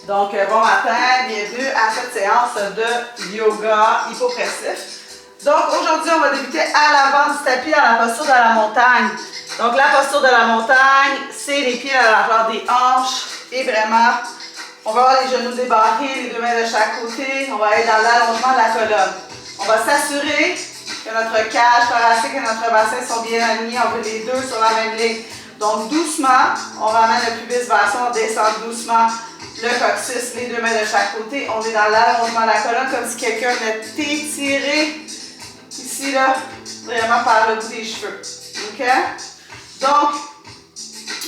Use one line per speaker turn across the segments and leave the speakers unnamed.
Donc, bon matin, bienvenue à cette séance de yoga hypopressif. Donc, aujourd'hui, on va débuter à l'avant du tapis dans la posture de la montagne. Donc, la posture de la montagne, c'est les pieds à la largeur des hanches. Et vraiment, on va avoir les genoux débarrés, les deux mains de chaque côté. On va être dans l'allongement de la colonne. On va s'assurer que notre cage thoracique et notre bassin sont bien alignés. On veut les deux sur la même ligne. Donc, doucement, on ramène le pubis vers soi, on descend doucement le coccyx, les deux mains de chaque côté. On est dans l'allongement de la colonne comme si quelqu'un venait t'étirer ici, là, vraiment par le bout des cheveux. OK? Donc,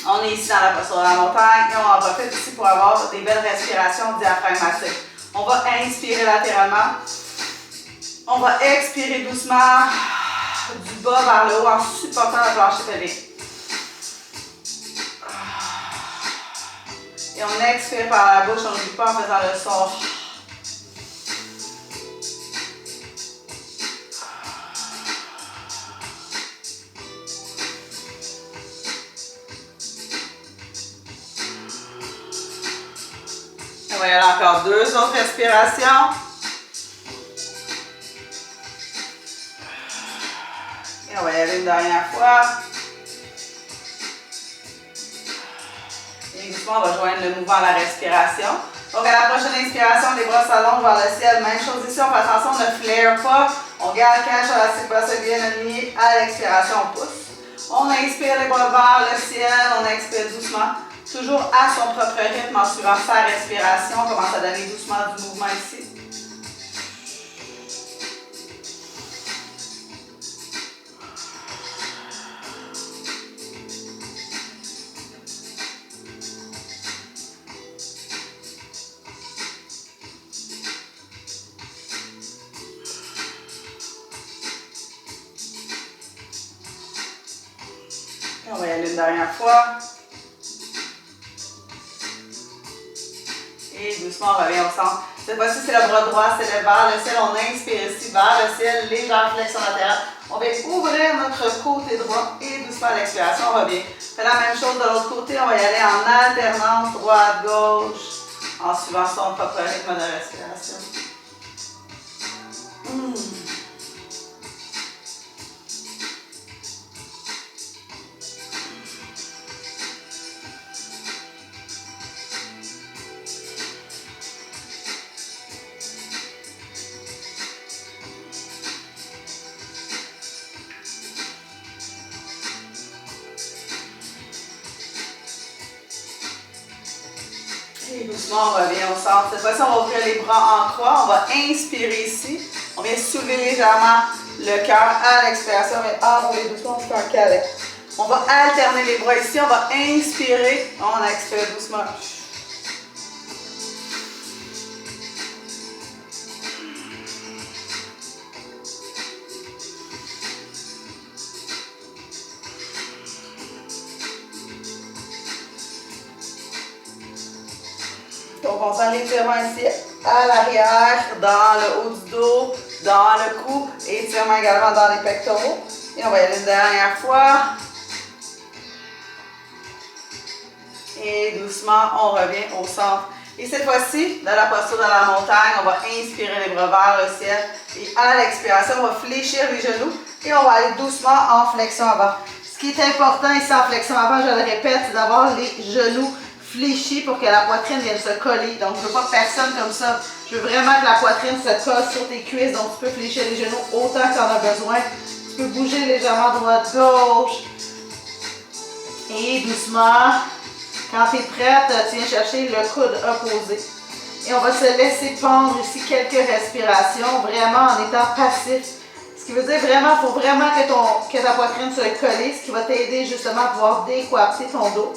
on est ici dans la posture de la montagne et on en profite ici pour avoir des belles respirations diaphragmatiques. On va inspirer latéralement. On va expirer doucement du bas vers le haut en supportant le plancher pelvique. Et on expire par la bouche, on n'oublie pas en faisant le son. On va y aller encore deux autres respirations. Et on va y aller une dernière fois. Et doucement, on va joindre le mouvement à la respiration. Donc, à la prochaine inspiration, les bras s'allongent vers le ciel. Même chose ici, on fait attention, on ne flaire pas. On garde cage thoracique, bassin bien aligné. À l'expiration, on pousse. On inspire les bras vers le ciel. On expire doucement. Toujours à son propre rythme en suivant sa respiration. On commence à donner doucement du mouvement ici. On va y aller une dernière fois. Et doucement, on revient au centre. Cette fois-ci, c'est le bras droit, c'est le vers le ciel. On inspire ici, vers le ciel, légère flexion latérale. On va ouvrir notre côté droit et doucement à l'expiration, on revient. On fait la même chose de l'autre côté. On va y aller en alternance, droite-gauche, en suivant son propre rythme de respiration. Et doucement, on revient au centre. Cette fois-ci, on va ouvrir les bras en croix. On va inspirer ici. On vient soulever légèrement le cœur à l'expiration. On vient enrouler doucement, on se fait un câlin. On va alterner les bras ici. On va inspirer. On expire doucement. Donc, on sent l'étirement ici à l'arrière, dans le haut du dos, dans le cou, et étirement également dans les pectoraux. Et on va y aller une dernière fois. Et doucement, on revient au centre. Et cette fois-ci, dans la posture de la montagne, on va inspirer les bras vers le ciel. Et à l'expiration, on va fléchir les genoux et on va aller doucement en flexion avant. Ce qui est important ici en flexion avant, je le répète, c'est d'avoir les genoux fléchis pour que la poitrine vienne se coller. Donc, je ne veux pas personne comme ça. Je veux vraiment que la poitrine se colle sur tes cuisses. Donc, tu peux fléchir les genoux autant que tu en as besoin. Tu peux bouger légèrement droite-gauche. Et doucement, quand tu es prête, tu viens chercher le coude opposé. Et on va se laisser pendre ici quelques respirations, vraiment en étant passif. Ce qui veut dire vraiment, il faut vraiment que ta poitrine soit collée, ce qui va t'aider justement à pouvoir décoiffer ton dos.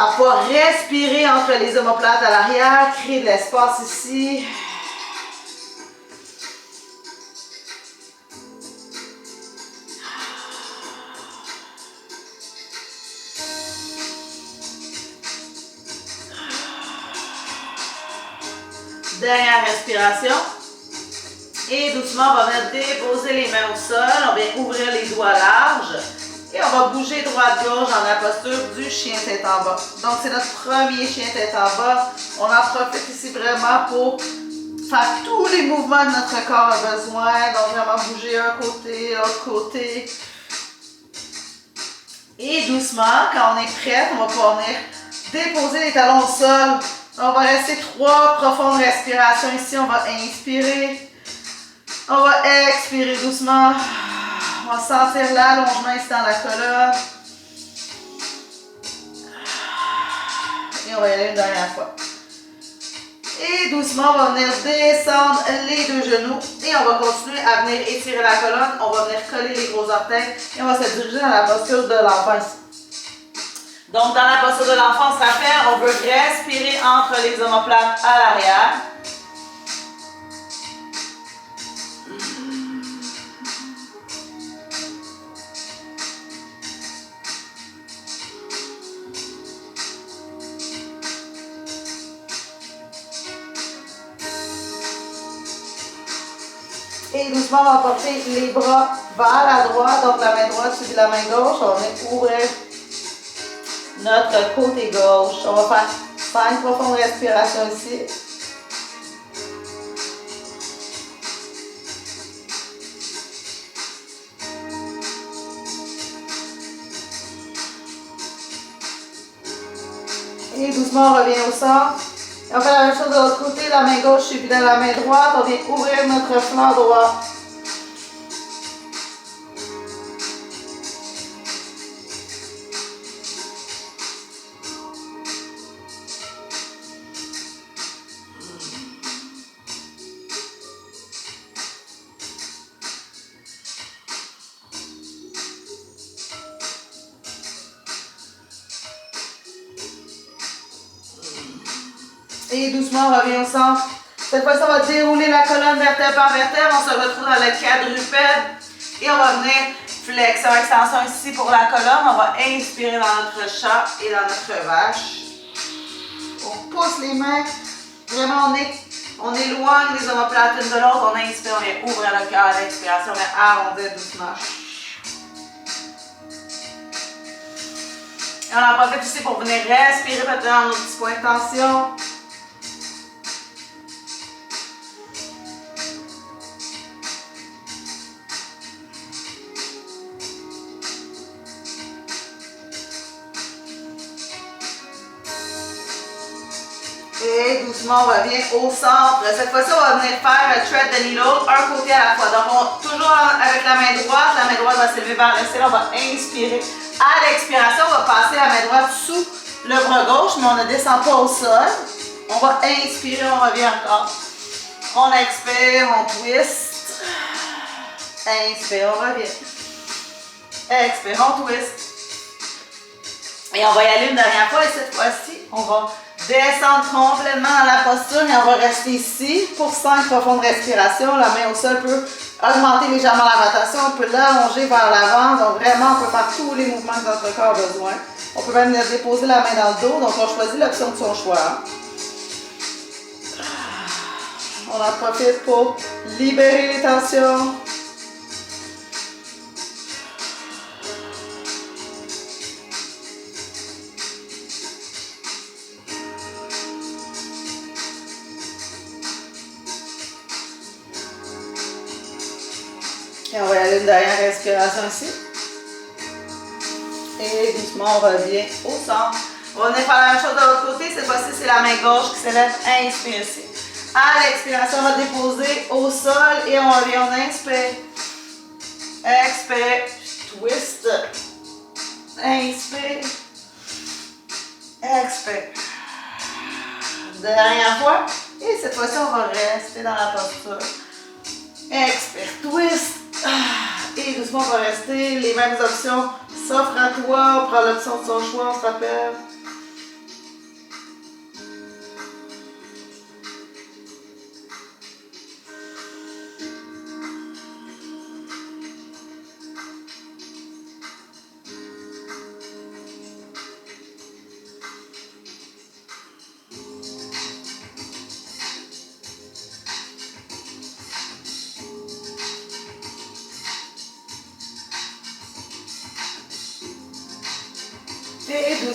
À pouvoir respirer entre les omoplates à l'arrière, créer de l'espace ici. Dernière respiration. Et doucement, on va venir déposer les mains au sol. On vient ouvrir les doigts larges. Et Et on va bouger droite-gauche dans la posture du chien tête en bas. Donc, c'est notre premier chien tête en bas. On en profite ici vraiment pour faire tous les mouvements que notre corps a besoin. Donc, vraiment bouger un côté, l'autre côté. Et doucement, quand on est prête, on va pouvoir venir déposer les talons au sol. On va rester 3 profondes respirations ici. On va inspirer. On va expirer doucement. On va sentir l'allongement ici dans la colonne. Et on va y aller une dernière fois. Et doucement, on va venir descendre les 2 genoux. Et on va continuer à venir étirer la colonne. On va venir coller les gros orteils. Et on va se diriger dans la posture de l'enfant ici. Donc, dans la posture de l'enfant, on se rappelle, on veut respirer entre les omoplates à l'arrière. Et doucement, on va porter les bras vers la droite, donc la main droite suivie de la main gauche. On va venir ouvrir notre côté gauche. On va faire 5 profondes respirations ici. Et doucement, on revient au centre. Et on fait la même chose de l'autre côté, la main gauche suivie de la main droite. On vient ouvrir notre flanc droit. Et doucement, on revient au centre. Cette fois-ci, on va dérouler la colonne vertèbre par vertèbre. On se retrouve dans le quadrupède. Et on va venir flexion, extension ici pour la colonne. On va inspirer dans notre chat et dans notre vache. On pousse les mains. Vraiment, on éloigne les omoplates l'une de l'autre. On inspire, on vient ouvrir le cœur à l'expiration. On vient arrondir doucement. Et on en profite ici pour venir respirer peut-être dans nos petits points de tension. Et doucement, on revient au centre. Cette fois-ci, on va venir faire un thread de needle, un côté à la fois. Donc, toujours avec la main droite va s'élever vers le ciel. On va inspirer. À l'expiration, on va passer la main droite sous le bras gauche, mais on ne descend pas au sol. On va inspirer, on revient encore. On expire, on twist. Inspire, on revient. Expire, on twist. Et on va y aller une dernière fois. Et cette fois-ci, on va descendre complètement dans la posture et on va rester ici pour 5 profondes respirations. La main au sol peut augmenter légèrement la rotation, on peut l'allonger vers l'avant. Donc vraiment, on peut faire tous les mouvements que notre corps a besoin. On peut même déposer la main dans le dos. Donc on choisit l'option de son choix. On en profite pour libérer les tensions. Et on va y aller une dernière respiration ici. Et doucement, on revient au centre. On va venir faire la même chose de l'autre côté. Cette fois-ci, c'est la main gauche qui s'élève. Inspire ici. À l'expiration, on va déposer au sol et on revient. On inspire. Expire. Twist. Inspire. Expire. Dernière fois. Et cette fois-ci, on va rester dans la posture. Expire. Twist. Et doucement, on va rester. Les mêmes options s'offrent à toi. On prend l'option de son choix, on se rappelle.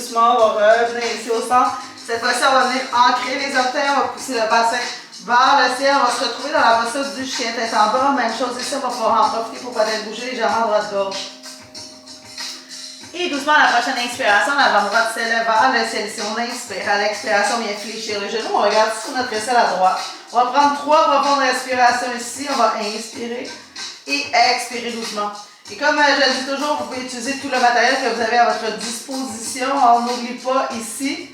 doucement, on va revenir ici au centre. Cette fois-ci, on va venir ancrer les orteils, on va pousser le bassin vers le ciel. On va se retrouver dans la posture du chien tête en bas. Même chose ici, on va pouvoir en profiter pour peut-être bouger légèrement droite-gauche. Et doucement, à la prochaine inspiration, l'avant droite s'élève vers le ciel. Si on inspire, à l'expiration, on vient fléchir le genou. On regarde sur notre aisselle à droite. On va prendre 3 profondes respirations ici. On va inspirer et expirer doucement. Et comme je le dis toujours, vous pouvez utiliser tout le matériel que vous avez à votre disposition. On n'oublie pas ici.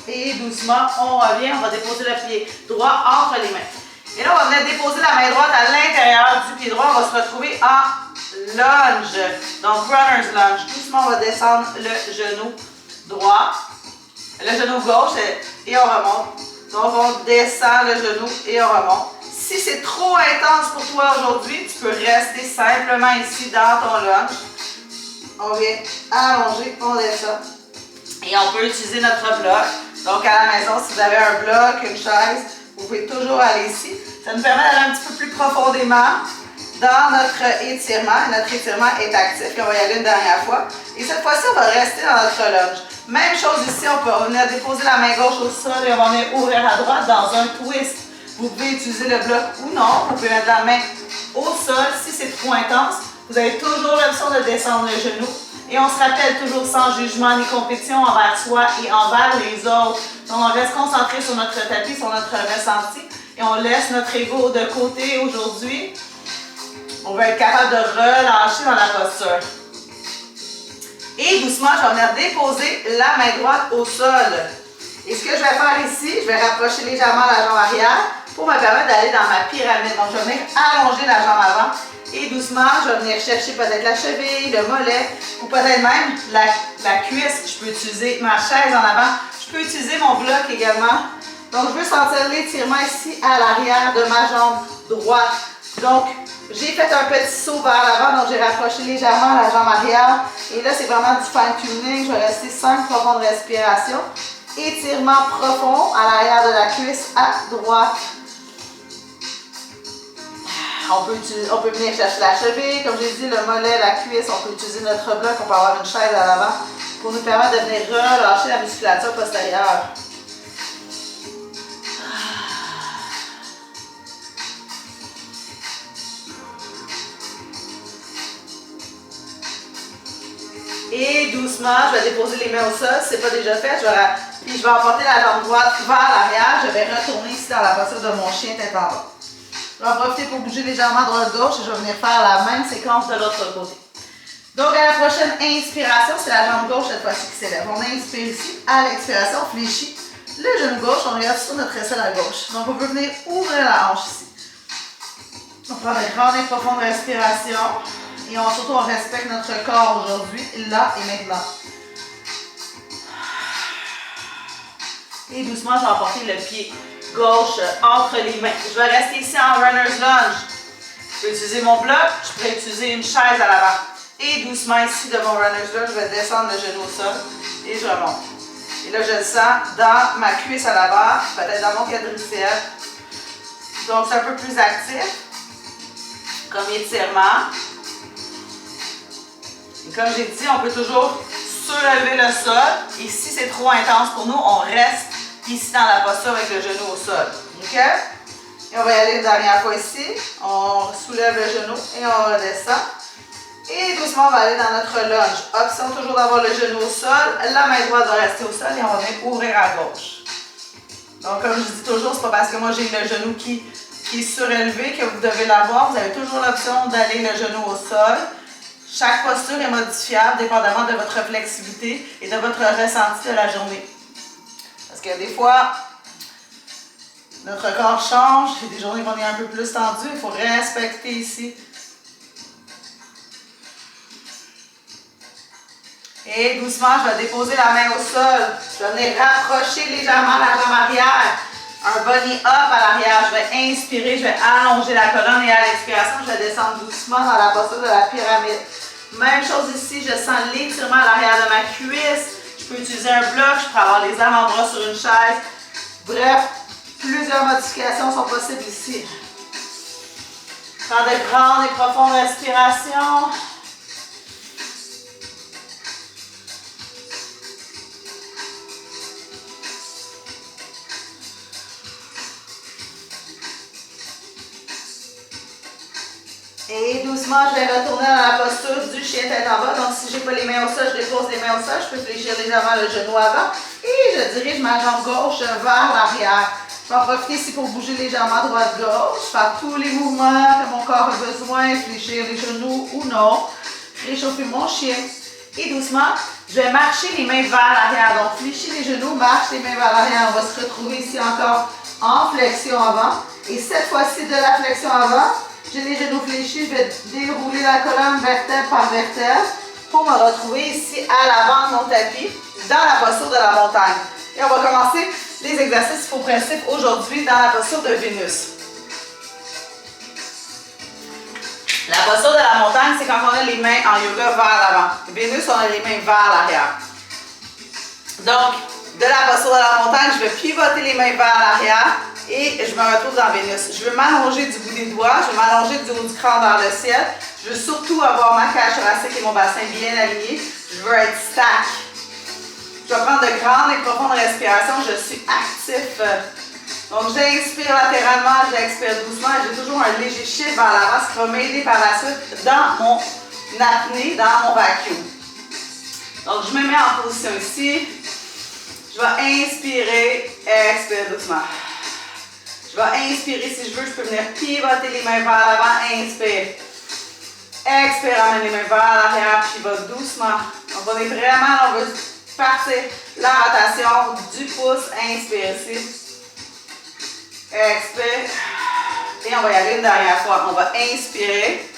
Et doucement, on revient. On va déposer le pied droit entre les mains. Et là, on va venir déposer la main droite à l'intérieur du pied droit. On va se retrouver en lunge. Donc, runner's lunge. Doucement, on va descendre le genou droit, le genou gauche et on remonte. Donc, on descend le genou et on remonte. Si c'est trop intense pour toi aujourd'hui, tu peux rester simplement ici dans ton lunge. On vient allonger, on descend. Et on peut utiliser notre bloc. Donc, à la maison, si vous avez un bloc, une chaise, vous pouvez toujours aller ici. Ça nous permet d'aller un petit peu plus profondément dans notre étirement. Notre étirement est actif. Puis on va y aller une dernière fois. Et cette fois-ci, on va rester dans notre lunge. Même chose ici, on peut venir déposer la main gauche au sol et on va venir ouvrir à droite dans un twist. Vous pouvez utiliser le bloc ou non. Vous pouvez mettre la main au sol. Si c'est trop intense, vous avez toujours l'option de descendre le genou. Et on se rappelle toujours sans jugement ni compétition envers soi et envers les autres. Donc on reste concentré sur notre tapis, sur notre ressenti. Et on laisse notre ego de côté aujourd'hui. On va être capable de relâcher dans la posture. Et doucement, je vais venir déposer la main droite au sol. Et ce que je vais faire ici, je vais rapprocher légèrement la jambe arrière pour me permettre d'aller dans ma pyramide. Donc, je vais venir allonger la jambe avant. Et doucement, je vais venir chercher peut-être la cheville, le mollet ou peut-être même la cuisse. Je peux utiliser ma chaise en avant. Je peux utiliser mon bloc également. Donc, je veux sentir l'étirement ici à l'arrière de ma jambe droite. Donc, j'ai fait un petit saut vers l'avant, donc j'ai rapproché légèrement la jambe arrière. Et là, c'est vraiment du fine-tuning. Je vais rester 5 profondes respirations. Étirement profond à l'arrière de la cuisse à droite. On peut venir chercher la cheville, comme j'ai dit, le mollet, la cuisse. On peut utiliser notre bloc, on peut avoir une chaise à l'avant pour nous permettre de venir relâcher la musculature postérieure. Et doucement, je vais déposer les mains au sol. Si ce n'est pas déjà fait, puis je vais emporter la jambe droite vers l'arrière. Je vais retourner ici dans la posture de mon chien tête en bas. Je vais en profiter pour bouger légèrement droite-gauche et je vais venir faire la même séquence de l'autre côté. Donc, à la prochaine inspiration, c'est la jambe gauche cette fois-ci qui s'élève. On inspire ici. À l'expiration, on fléchit le genou gauche. On regarde sur notre aisselle à gauche. Donc, on peut venir ouvrir la hanche ici. On prend des grandes et profondes respirations. Et surtout, on respecte notre corps aujourd'hui, là et maintenant. Et doucement, je vais emporter le pied gauche entre les mains. Je vais rester ici en runner's lunge. Je peux utiliser mon bloc, je peux utiliser une chaise à l'avant. Et doucement, ici, de mon runner's lunge, je vais descendre le genou au sol et je remonte. Et là, je le sens dans ma cuisse à l'avant, peut-être dans mon quadriceps. Donc, c'est un peu plus actif, comme étirement. Et comme j'ai dit, on peut toujours surélever le sol. Et si c'est trop intense pour nous, on reste ici dans la posture avec le genou au sol. OK? Et on va y aller une dernière fois ici. On soulève le genou et on redescend. Et doucement, on va aller dans notre lunge. Option toujours d'avoir le genou au sol. La main droite va rester au sol et on va venir ouvrir à gauche. Donc, comme je dis toujours, c'est pas parce que moi j'ai le genou qui est surélevé que vous devez l'avoir. Vous avez toujours l'option d'aller le genou au sol. Chaque posture est modifiable dépendamment de votre flexibilité et de votre ressenti de la journée. Parce que des fois, notre corps change. Il y a des journées qu'on est un peu plus tendu. Il faut respecter ici. Et doucement, je vais déposer la main au sol. Je vais venir rapprocher légèrement la jambe arrière. Un bunny up à l'arrière. Je vais inspirer, je vais allonger la colonne et à l'expiration, je vais descendre doucement dans la posture de la pyramide. Même chose ici, je sens l'étirement à l'arrière de ma cuisse. Je peux utiliser un bloc, je peux avoir les avant-bras sur une chaise. Bref, plusieurs modifications sont possibles ici. Prends de grandes et profondes respirations. Et doucement, je vais retourner dans la posture du chien tête en bas. Donc, si je n'ai pas les mains au sol, je dépose les mains au sol. Je peux fléchir légèrement le genou avant. Et je dirige ma jambe gauche vers l'arrière. Je vais en profiter ici pour bouger légèrement droite-gauche. Faire tous les mouvements que mon corps a besoin. Fléchir les genoux ou non. Réchauffer mon chien. Et doucement, je vais marcher les mains vers l'arrière. Donc, fléchis les genoux, marche les mains vers l'arrière. On va se retrouver ici encore en flexion avant. Et cette fois-ci, de la flexion avant, j'ai les genoux fléchis, je vais dérouler la colonne vertèbre par vertèbre pour me retrouver ici à l'avant de mon tapis, dans la posture de la montagne. Et on va commencer les exercices hypopressifs aujourd'hui dans la posture de Vénus. La posture de la montagne, c'est quand on a les mains en yoga vers l'avant. Vénus, on a les mains vers l'arrière. Donc, de la posture de la montagne, je vais pivoter les mains vers l'arrière. Et je me retrouve dans Vénus. Je veux m'allonger du bout des doigts, je veux m'allonger du haut du crâne vers le ciel. Je veux surtout avoir ma cage thoracique et mon bassin bien alignés. Je veux être stack. Je vais prendre de grandes et profondes respirations. Je suis actif. Donc, j'inspire latéralement, j'expire doucement. J'ai toujours un léger shift vers l'avant, ce qui va m'aider par la suite dans mon apnée, dans mon vacuum. Donc, je me mets en position ici. Je vais inspirer, expire doucement. Je vais inspirer si je veux, je peux venir pivoter les mains vers l'avant, inspire. Expire, amène les mains vers l'arrière, pivote doucement. Donc on est vraiment, on veut partir la rotation du pouce, inspire ici. Expire. Et on va y aller une dernière fois. On va inspirer.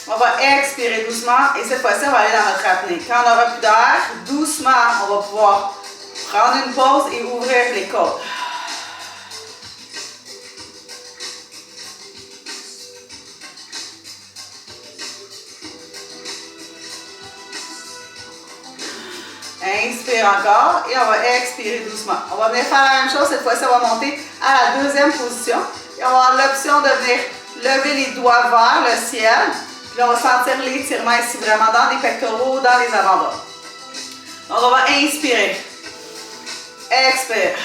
On va expirer doucement et cette fois-ci, on va aller dans notre apnée. Quand on n'aura plus d'air, doucement, on va pouvoir prendre une pause et ouvrir les côtes. Inspire encore et on va expirer doucement. On va venir faire la même chose, cette fois-ci on va monter à la deuxième position et on va avoir l'option de venir lever les doigts vers le ciel. Puis on va sentir l'étirement ici vraiment dans les pectoraux, dans les avant-bras. Donc on va inspirer. Expire.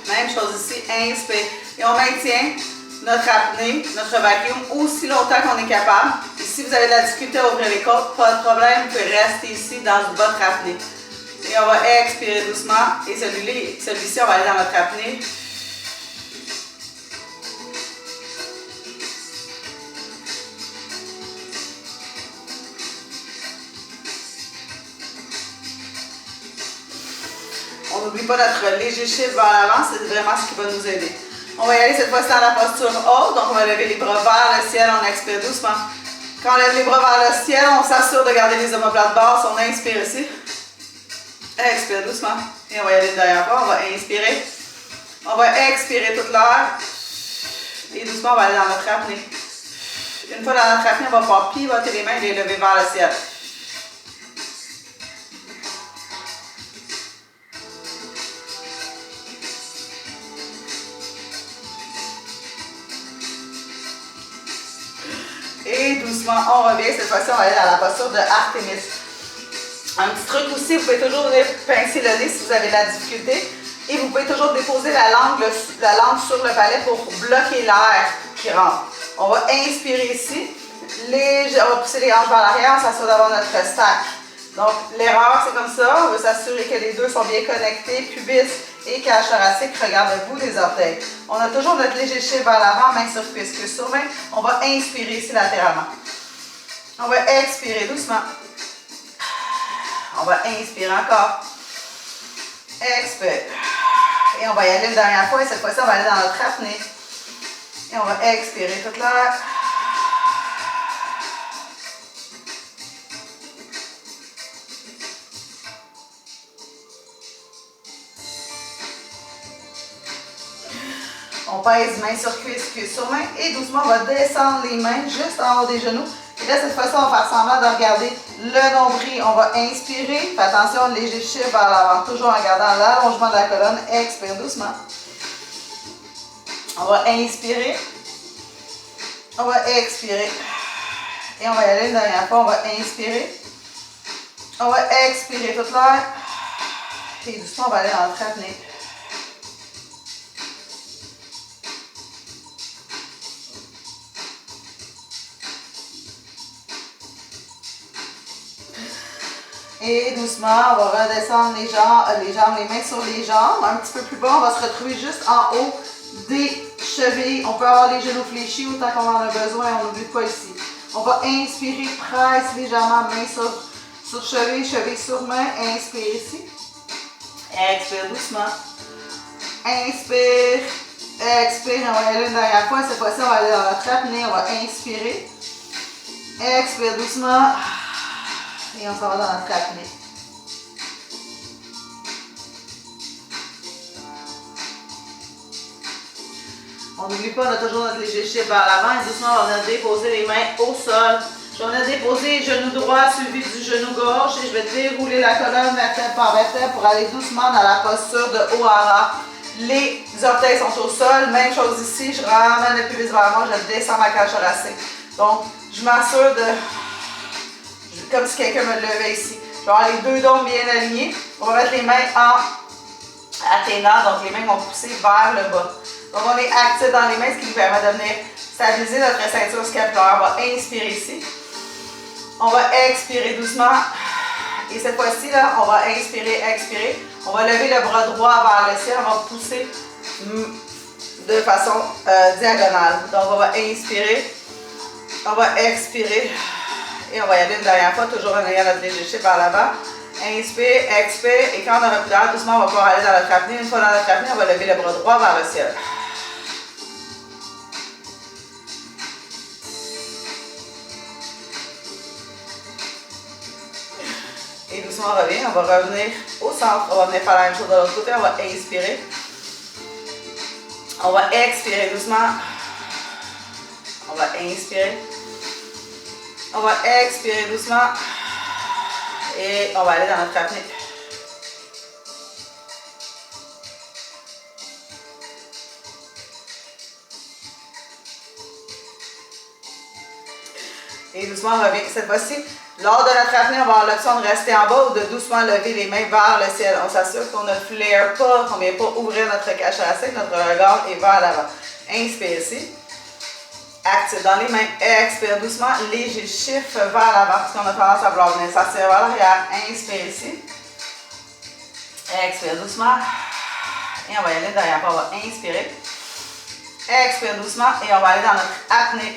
Même chose ici, inspire. Et on maintient notre apnée, notre vacuum aussi longtemps qu'on est capable. Et si vous avez de la difficulté à ouvrir les côtes, pas de problème, vous pouvez rester ici dans votre apnée. Et on va expirer doucement. Et celui-ci, on va aller dans notre apnée. On n'oublie pas notre léger shift vers l'avant, c'est vraiment ce qui va nous aider. On va y aller cette fois-ci dans la posture haute, donc on va lever les bras vers le ciel, on expire doucement. Quand on lève les bras vers le ciel, on s'assure de garder les omoplates basses, on inspire ici. Expire doucement. Et on va y aller une dernière fois, on va inspirer. On va expirer toute l'heure. Et doucement, on va aller dans notre apnée. Une fois dans notre apnée, on va pouvoir pivoter les mains et les lever vers le ciel. Et doucement, on revient. Cette fois-ci, on va aller dans la posture de Artémis. Un petit truc aussi, vous pouvez toujours venir pincer le nez si vous avez de la difficulté. Et vous pouvez toujours déposer la langue sur le palais pour bloquer l'air qui rentre. On va inspirer ici. On va pousser les hanches vers l'arrière, on s'assure d'avoir notre stack. Donc, l'erreur, c'est comme ça. On veut s'assurer que les deux sont bien connectés. Pubis et cage thoracique, regarde le bout des orteils. On a toujours notre léger shift vers l'avant, main sur cuisse, cuisse sur main. On va inspirer ici latéralement. On va expirer doucement. On va inspirer encore. Expire. Et on va y aller une dernière fois. Et cette fois-ci, on va aller dans notre apnée. Et on va expirer toute l'air. On pèse main sur cuisse, cuisse sur main. Et doucement, on va descendre les mains juste en haut des genoux. Et là, cette fois-ci, on va faire semblant de regarder le nombril. On va inspirer. Fais attention, léger shift vers l'avant. Toujours en gardant l'allongement de la colonne. Expire doucement. On va inspirer. On va expirer. Et on va y aller une dernière fois. On va inspirer. On va expirer toute l'air. Et doucement, on va aller dans notre apnée. Et doucement, on va redescendre les jambes, les mains sur les jambes. Un petit peu plus bas, on va se retrouver juste en haut des chevilles. On peut avoir les genoux fléchis autant qu'on en a besoin. On n'oublie pas ici. On va inspirer, presse légèrement, main sur cheville, cheville sur main. Inspire ici. Expire doucement. Inspire. Expire. On va y aller une dernière fois. Cette fois-ci, on va aller dans notre apnée. On va inspirer. Expire doucement. Et on s'en va dans notre apnée. On n'oublie pas, on a toujours notre léger shift vers l'avant et doucement, on va déposer les mains au sol. Je vais déposer genou droit suivi du genou gauche et je vais dérouler la colonne vertèbre par vertèbre pour aller doucement dans la posture de Ohara. Les orteils sont au sol, même chose ici, je ramène le pubis vers moi, je descends ma cage thoracique. Donc, je m'assure de... comme si quelqu'un me levait ici. Je vais avoir les deux dômes bien alignés. On va mettre les mains en athéna, donc les mains vont pousser vers le bas. Donc on est actif dans les mains, ce qui nous permet de venir stabiliser notre ceinture scapulaire. On va inspirer ici. On va expirer doucement. Et cette fois-ci, là, on va inspirer, expirer. On va lever le bras droit vers le ciel. On va pousser de façon diagonale. Donc on va inspirer. On va expirer. Et on va y aller une dernière fois, toujours en ayant notre léger shift vers l'avant. Inspire, expire. Et quand on aura plus d'air, doucement, on va pouvoir aller dans notre apnée. Une fois dans notre apnée, on va lever le bras droit vers le ciel. Et doucement, on revient. On va revenir au centre. On va venir faire la même chose de l'autre côté. On va inspirer. On va expirer doucement. On va inspirer. On va expirer doucement. Et on va aller dans notre apnée. Et doucement, on revient. Cette fois-ci, lors de notre apnée, on va avoir l'option de rester en bas ou de doucement lever les mains vers le ciel. On s'assure qu'on ne flaire pas, qu'on ne vient pas ouvrir notre cage thoracique, notre regard est vers l'avant. Inspire ici. Active dans les mains. Expire doucement. Léger shift vers l'avant parce qu'on a tendance à vouloir venir s'asseoir vers l'arrière. Inspire ici. Expire doucement. Et on va y aller derrière. On va inspirer. Expire doucement. Et on va aller dans notre apnée.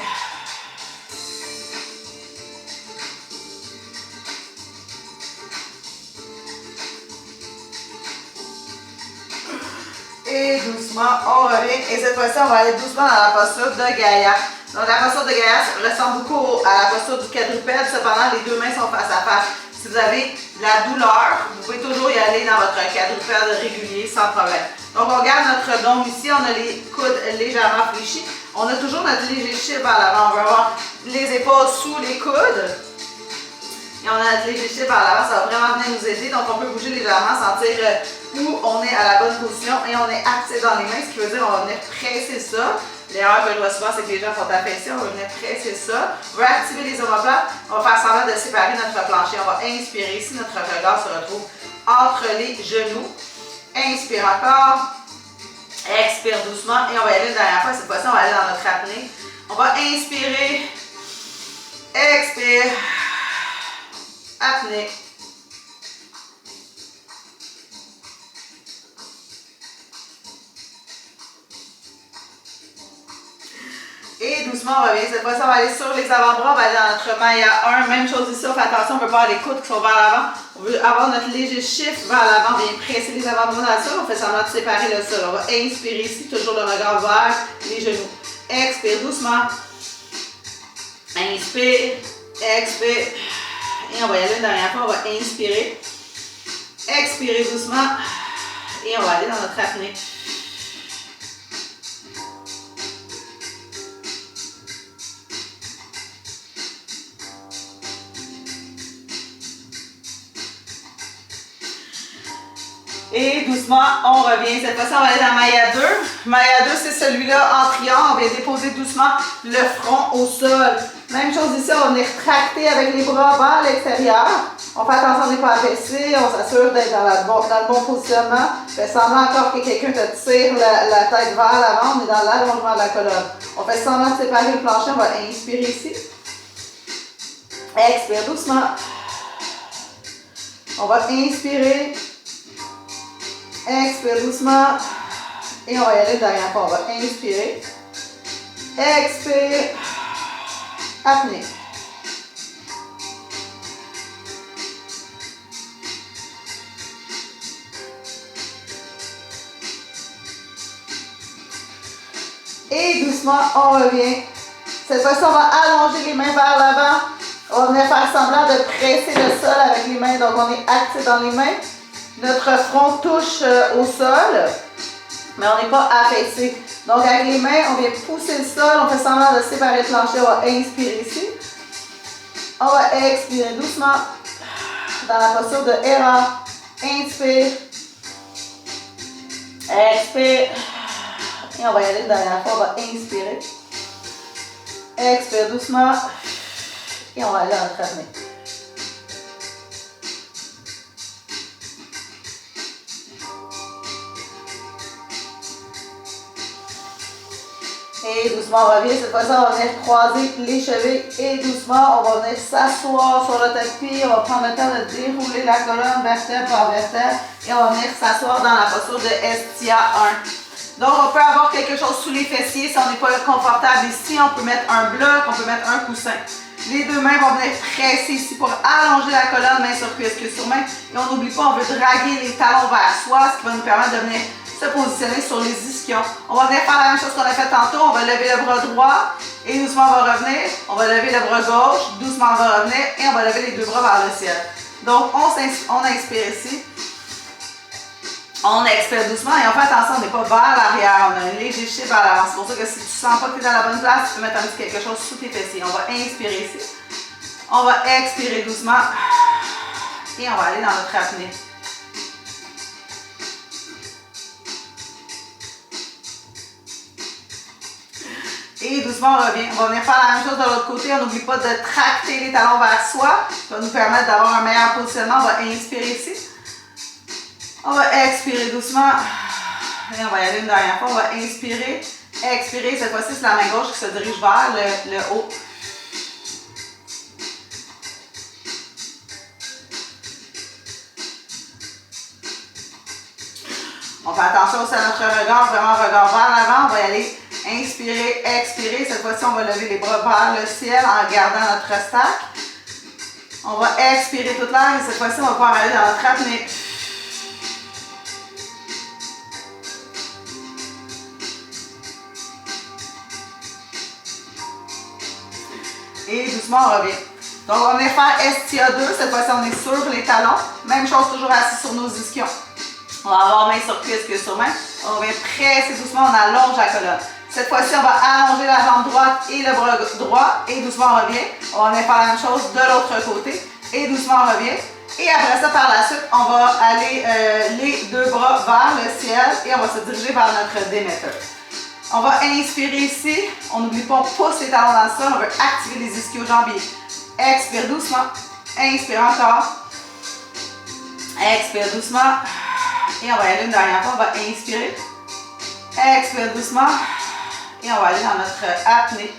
Et doucement, on revient. Et cette fois-ci, on va aller doucement dans la posture de Gaïa. Donc la posture de Gaïa ressemble beaucoup à la posture du quadrupède. Cependant, les deux mains sont face à face. Si vous avez la douleur, vous pouvez toujours y aller dans votre quadrupède régulier sans problème. Donc on garde notre dôme ici. On a les coudes légèrement fléchis. On a toujours notre léger shift vers l'avant. On va avoir les épaules sous les coudes. Et on a notre léger shift vers l'avant. Ça va vraiment venir nous aider. Donc on peut bouger légèrement, sentir où on est à la bonne position et on est actif dans les mains, ce qui veut dire qu'on va venir presser ça. L'erreur que je vois souvent, c'est que les gens sont affaissés, on va venir presser ça. On va activer les omoplates, on va faire semblant de séparer notre plancher. On va inspirer ici, notre regard se retrouve entre les genoux. Inspire encore. Expire doucement et on va y aller une dernière fois. Cette fois-ci, on va aller dans notre apnée. On va inspirer. Expire. Apnée. Et doucement, on revient. Cette fois-ci, on va aller sur les avant-bras. On va aller dans notre Maya 1. Même chose ici. On fait attention, on ne peut pas avoir les coudes qui sont vers l'avant. On veut avoir notre léger shift vers l'avant. On vient presser les avant-bras dans le sol. On fait semblant de séparer le sol. On va inspirer ici. Toujours le regard vers les genoux. Expire doucement. Inspire. Expire. Et on va y aller une dernière fois. On va inspirer. Expirer doucement. Et on va aller dans notre apnée. Et doucement, on revient. Cette fois-ci, on va aller dans Maya 2. Maya 2, c'est celui-là en triangle. On vient déposer doucement le front au sol. Même chose ici, on va venir tracter avec les bras vers l'extérieur. On fait attention, on n'est pas affaissé. On s'assure d'être dans le bon positionnement. Fait semblant encore que quelqu'un te tire la tête vers l'avant. On est dans l'allongement de la colonne. On fait semblant de séparer le plancher. On va inspirer ici. Expire doucement. On va inspirer. Expire doucement. Et on va y aller derrière. On va inspirer. Expire. Apnée. Et doucement, on revient. Cette fois-ci, on va allonger les mains vers l'avant. On va venir faire semblant de presser le sol avec les mains. Donc, on est actif dans les mains. Notre front touche au sol, mais on n'est pas affaissé. Donc, avec les mains, on vient pousser le sol. On fait semblant de séparer le plancher. On va inspirer ici. On va expirer doucement dans la posture de Hera. Inspire. Expire. Et on va y aller derrière la fois. On va inspirer. Expire doucement. Et on va aller dans notre apnée. Et doucement, on revient. Cette fois-ci, on va venir croiser les chevilles. Et doucement, on va venir s'asseoir sur le tapis. On va prendre le temps de dérouler la colonne vertèbre par vertèbre. Et on va venir s'asseoir dans la posture de Estia 1. Donc, on peut avoir quelque chose sous les fessiers. Si on n'est pas confortable ici, on peut mettre un bloc, on peut mettre un coussin. Les deux mains vont venir presser ici pour allonger la colonne, main sur cuisse, cuisse sur main. Et on n'oublie pas, on veut draguer les talons vers soi, ce qui va nous permettre de venir se positionner sur les ischions. On va venir faire la même chose qu'on a fait tantôt. On va lever le bras droit et doucement on va revenir. On va lever le bras gauche, doucement on va revenir et on va lever les deux bras vers le ciel. Donc, on inspire ici. On expire doucement et on fait attention, on n'est pas vers l'arrière, on a un léger shift vers l'avant. C'est pour ça que si tu ne sens pas que tu es dans la bonne place, tu peux mettre un petit quelque chose sous tes fessiers. On va inspirer ici. On va expirer doucement et on va aller dans notre apnée. Et doucement, on revient. On va venir faire la même chose de l'autre côté. On n'oublie pas de tracter les talons vers soi. Ça va nous permettre d'avoir un meilleur positionnement. On va inspirer ici. On va expirer doucement. Et on va y aller une dernière fois. On va inspirer. Expirer. Cette fois-ci, c'est la main gauche qui se dirige vers le haut. On fait attention aussi à notre regard. Vraiment, regard vers l'avant. On va y aller. Inspirer, expirer. Cette fois-ci, on va lever les bras vers le ciel en gardant notre stack. On va expirer toute l'air et cette fois-ci, on va pouvoir aller dans notre apnée. Et doucement, on revient. Donc, on va venir faire Estia 2. Cette fois-ci, on est sur les talons. Même chose, toujours assis sur nos ischions. On va avoir main sur cuisse, cuisse sur main. On vient presser doucement, on allonge la colonne. Cette fois-ci, on va allonger la jambe droite et le bras droit. Et doucement, on revient. On va venir faire la même chose de l'autre côté. Et doucement, on revient. Et après ça, par la suite, on va aller les deux bras vers le ciel. Et on va se diriger vers notre démetteur. On va inspirer ici. On n'oublie pas, on pousse les talons dans le sol. On veut activer les ischio-jambiers. Expire doucement. Inspire encore. Expire doucement. Et on va y aller une dernière fois. On va inspirer. Expire doucement. Et on va aller dans notre apnée.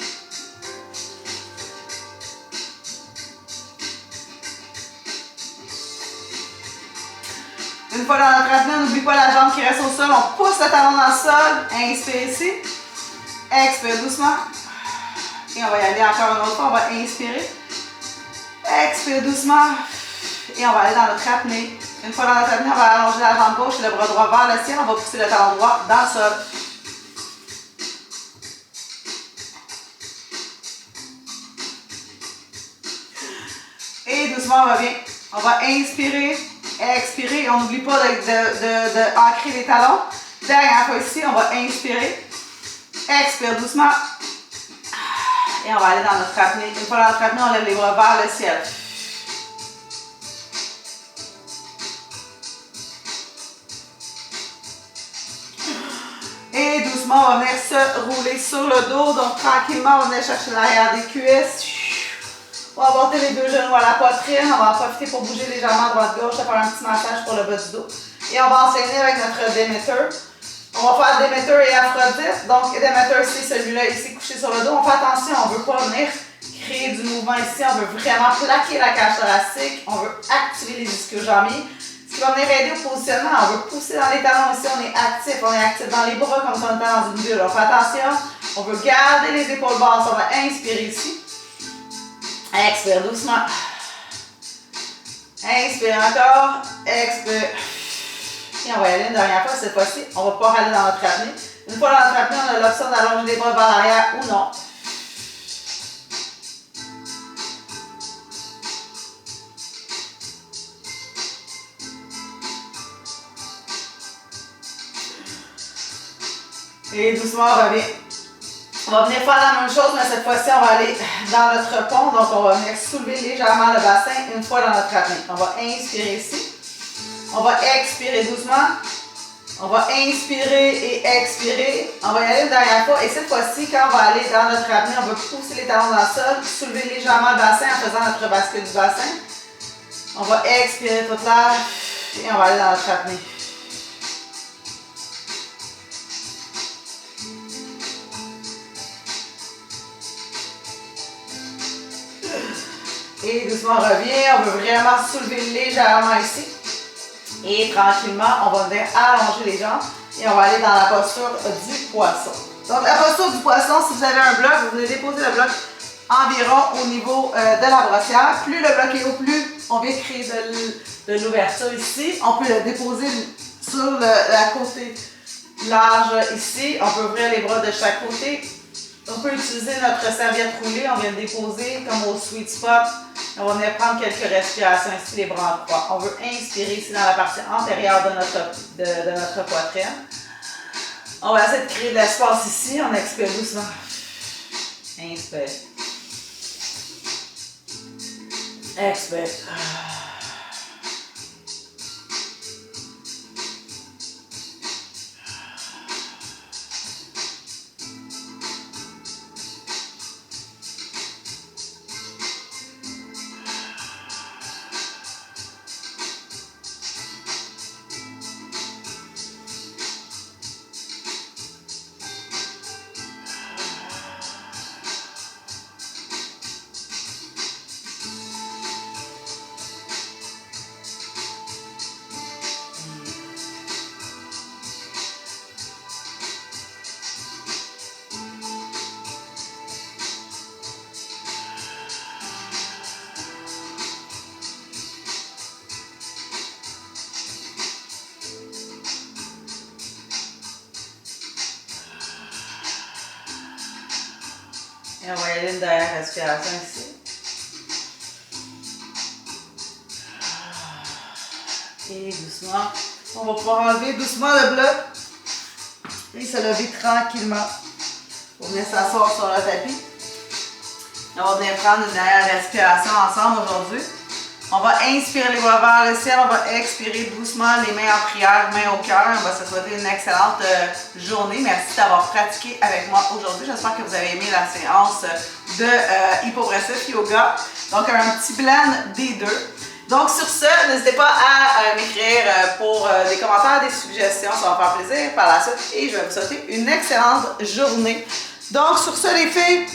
Une fois dans notre apnée, on n'oublie pas la jambe qui reste au sol. On pousse le talon dans le sol. Inspire ici. Expire doucement. Et on va y aller encore une autre fois. On va inspirer. Expire doucement. Et on va aller dans notre apnée. Une fois dans notre apnée, on va allonger la jambe gauche et le bras droit vers le ciel. On va pousser le talon droit dans le sol. Et doucement, on revient. On va inspirer, expirer. Et on n'oublie pas d'ancrer les talons. Dernière fois ici, on va inspirer. Expire doucement. Et on va aller dans notre apnée. Une fois dans notre apnée, on lève les bras vers le ciel. Et doucement, on va venir se rouler sur le dos. Donc, tranquillement, on va venir chercher l'arrière des cuisses. On va porter les deux genoux à la poitrine. On va en profiter pour bouger légèrement droite-gauche. Ça va faire un petit massage pour le bas du dos. Et on va enchaîner avec notre démetteur. On va faire démetteur et Aphrodite. Donc, démetteur, c'est celui-là ici couché sur le dos. On fait attention, on ne veut pas venir créer du mouvement ici. On veut vraiment plaquer la cage thoracique. On veut activer les ischio-jambiers. Ce qui va venir aider au positionnement. On veut pousser dans les talons ici. On est actif. On est actif dans les bras comme si on était dans une bulle. On fait attention. On veut garder les épaules basses. On va inspirer ici. Expire doucement. Inspire encore. Expire. Et on va y aller une dernière fois. Cette fois-ci, on va pouvoir aller dans notre apnée. Une fois dans notre apnée, on a l'option d'allonger les bras vers l'arrière ou non. Et doucement, on revient. On va venir faire la même chose, mais cette fois-ci, on va aller dans notre pont. Donc, on va venir soulever légèrement le bassin une fois dans notre apnée. On va inspirer ici. On va expirer doucement. On va inspirer et expirer. On va y aller une dernière fois. Et cette fois-ci, quand on va aller dans notre apnée, on va pousser les talons dans le sol, soulever légèrement le bassin en faisant notre bascule du bassin. On va expirer toute l'air et on va aller dans notre apnée. Et doucement, on revient. On veut vraiment soulever légèrement ici. Et tranquillement, on va venir allonger les jambes et on va aller dans la posture du poisson. Donc, la posture du poisson, si vous avez un bloc, vous venez déposer le bloc environ au niveau de la brossière. Plus le bloc est haut, plus on vient créer de l'ouverture ici. On peut le déposer sur la côté large ici. On peut ouvrir les bras de chaque côté. On peut utiliser notre serviette roulée. On vient le déposer comme au sweet spot. On va venir prendre quelques respirations ici, les bras en croix. On veut inspirer ici dans la partie antérieure de notre poitrine. On va essayer de créer de l'espace ici. On expire doucement. Inspire. Expire. Et on va y aller une dernière respiration ici. Et doucement, on va pouvoir enlever doucement le bloc et se lever tranquillement. On va venir s'asseoir sur le tapis. On va venir prendre une dernière respiration ensemble aujourd'hui. On va inspirer les bras vers le ciel, on va expirer doucement les mains en prière, mains au cœur. On va se souhaiter une excellente journée. Merci d'avoir pratiqué avec moi aujourd'hui. J'espère que vous avez aimé la séance de hypopressif yoga. Donc un petit blend des deux. Donc sur ce, n'hésitez pas à m'écrire pour des commentaires, des suggestions, ça va me faire plaisir par la suite. Et je vais vous souhaiter une excellente journée. Donc sur ce les filles,